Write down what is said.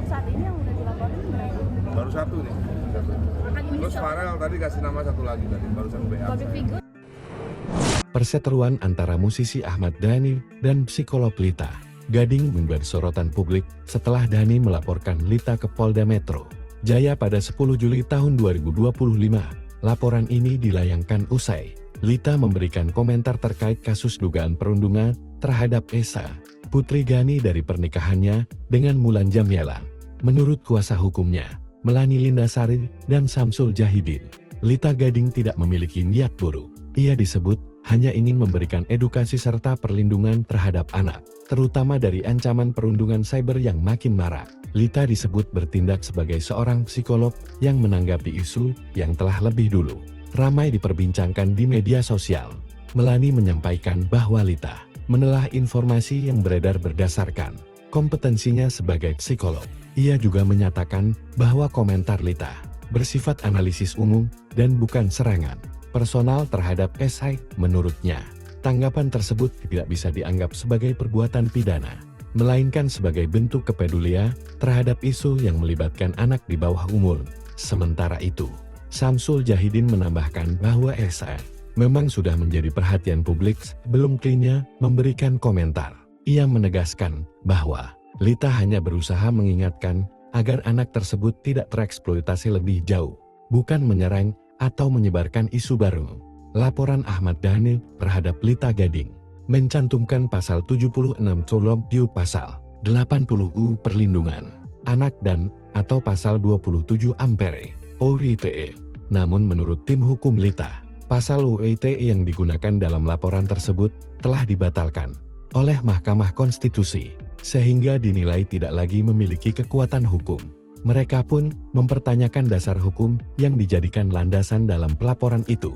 saat ini yang udah dilaporin berapa? Baru satu nih. Satu. Akan ini Terus Farel tadi kasih nama satu lagi tadi, barusan WA. public figure. Perseteruan antara musisi Ahmad Dhani dan psikolog Lita Gading membuat sorotan publik setelah Dhani melaporkan Lita ke Polda Metro Jaya pada 10 Juli tahun 2025. Laporan ini dilayangkan usai Lita memberikan komentar terkait kasus dugaan perundungan terhadap Esa, putri Ghani dari pernikahannya dengan Mulan Jameela. Menurut kuasa hukumnya, Melani Lindasari dan Samsul Jahidin, Lita Gading tidak memiliki niat buruk. Ia disebut hanya ingin memberikan edukasi serta perlindungan terhadap anak, terutama dari ancaman perundungan cyber yang makin marak. Lita disebut bertindak sebagai seorang psikolog yang menanggapi isu yang telah lebih dulu ramai diperbincangkan di media sosial. Melani menyampaikan bahwa Lita menelah informasi yang beredar berdasarkan kompetensinya sebagai psikolog. Ia juga menyatakan bahwa komentar Lita bersifat analisis umum dan bukan serangan personal terhadap SI. Menurutnya, tanggapan tersebut tidak bisa dianggap sebagai perbuatan pidana, melainkan sebagai bentuk kepedulian terhadap isu yang melibatkan anak di bawah umur. Sementara itu, Samsul Jahidin menambahkan bahwa SI memang sudah menjadi perhatian publik sebelum kliennya memberikan komentar. Ia menegaskan bahwa Lita hanya berusaha mengingatkan agar anak tersebut tidak tereksploitasi lebih jauh, bukan menyerang atau menyebarkan isu baru. Laporan Ahmad Dhani terhadap Lita Gading mencantumkan pasal 76 colom di pasal 80 U perlindungan anak dan atau pasal 27 Ampere UITE. Namun menurut tim hukum Lita, pasal UITE yang digunakan dalam laporan tersebut telah dibatalkan oleh Mahkamah Konstitusi, sehingga dinilai tidak lagi memiliki kekuatan hukum. Mereka pun mempertanyakan dasar hukum yang dijadikan landasan dalam pelaporan itu.